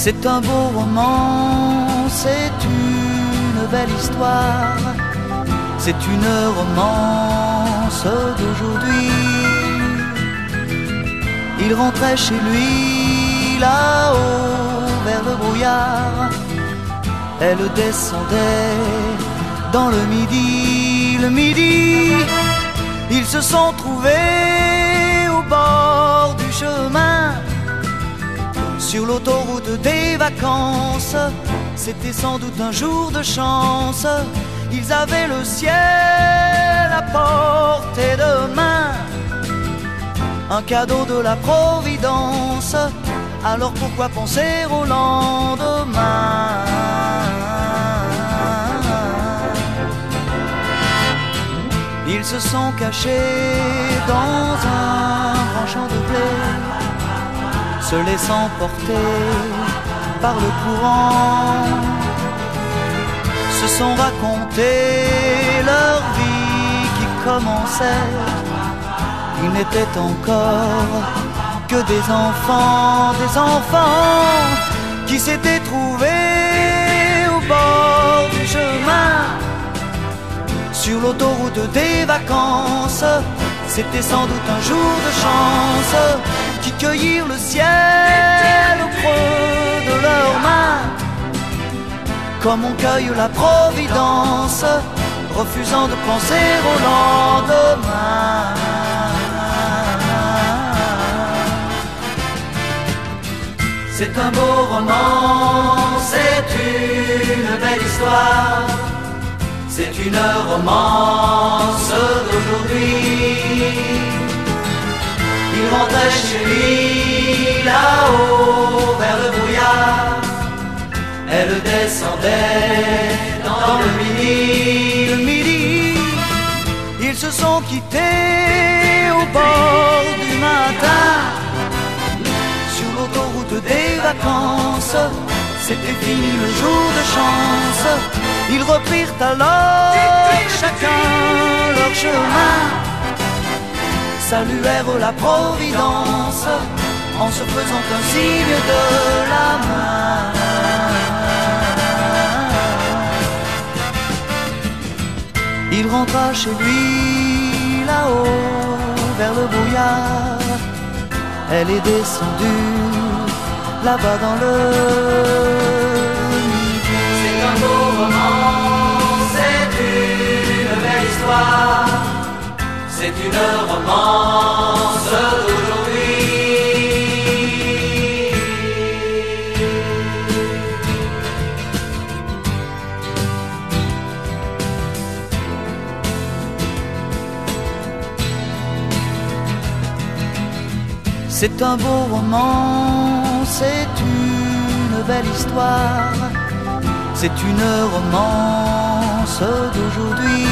C'est un beau roman, c'est une belle histoire, c'est une romance d'aujourd'hui. Il rentrait chez lui là-haut vers le brouillard, elle descendait dans le midi, ils se sont trouvés au bord du chemin, sur l'autoroute des vacances. C'était sans doute un jour de chance, ils avaient le ciel à portée de main, un cadeau de la Providence. Alors pourquoi penser au lendemain? Ils se sont cachés dans un grand champ de blé, se laissant porter par le courant, se sont raconté leur vie qui commençait. Ils n'étaient encore que des enfants qui s'étaient trouvés au bord du chemin, sur l'autoroute des vacances. C'était sans doute un jour de chance, qui cueillirent le ciel au creux de leurs mains, comme on cueille la Providence, refusant de penser au lendemain. C'est un beau roman, c'est une belle histoire, c'est une romance d'aujourd'hui. Il rentrait chez lui là-haut vers le brouillard, elle descendait dans le midi. Ils se sont quittés au bord du matin, sur l'autoroute des vacances. C'était fini le jour de chance, ils reprirent alors chacun leur chemin, saluèrent la Providence en se faisant un signe de la main. Il rentra chez lui là-haut vers le brouillard, elle est descendue là-bas dans le midi. C'est un beau roman, c'est une belle histoire, c'est une romance d'aujourd'hui. C'est un beau roman, c'est une belle histoire, c'est une romance d'aujourd'hui.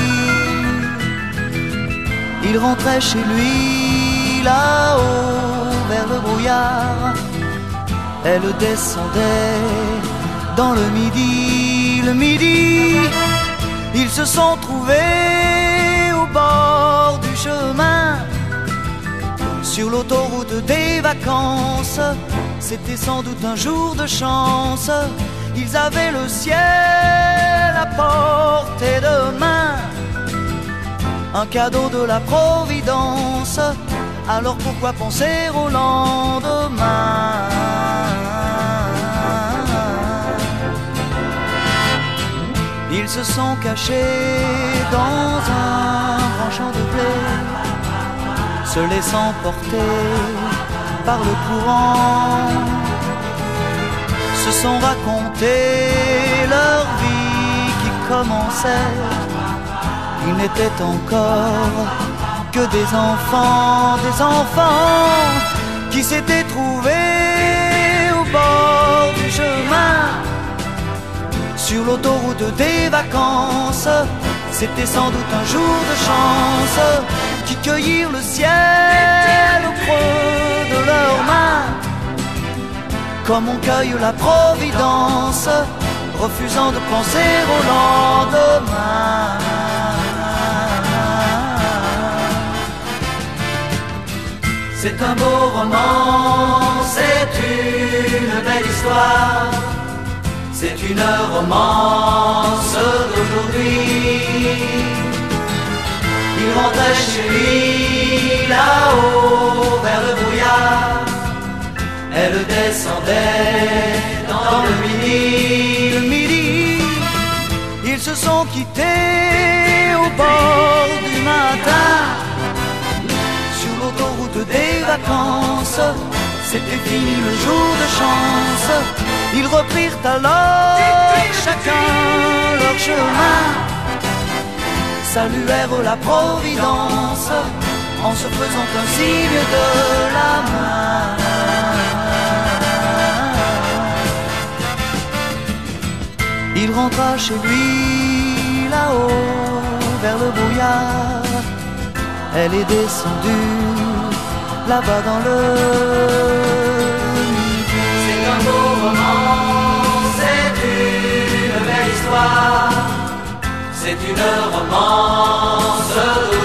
Il rentrait chez lui là-haut vers le brouillard, elle descendait dans le midi. Ils se sont trouvés au bord du chemin, sur l'autoroute des vacances. C'était sans doute un jour de chance, ils avaient le ciel à portée de main, un cadeau de la Providence. Alors pourquoi penser au lendemain? Ils se sont cachés dans un grand champ de blé, se laissant porter par le courant, se sont raconté leur vie qui commençait. Ils n'étaient encore que des enfants qui s'étaient trouvés au bord du chemin, sur l'autoroute des vacances. C'était sans doute un jour de chance, qui cueillirent le ciel au creux de leurs mains, comme on cueille la Providence, refusant de penser au lendemain. C'est un beau roman, c'est une belle histoire, c'est une romance d'aujourd'hui. Il rentrait chez lui là-haut vers le brouillard. Elle descendait dans le midi. Le midi, ils se sont quittés au bord du matin. Sur l'autoroute des vacances, c'était fini le jour de chance. Ils reprirent alors chacun leur chemin, saluèrent la Providence en se faisant un signe de la main. Il rentra chez lui là-haut vers le brouillard. Elle est descendue là-bas dans le midi. C'est un beau roman, c'est une belle histoire, c'est une romance.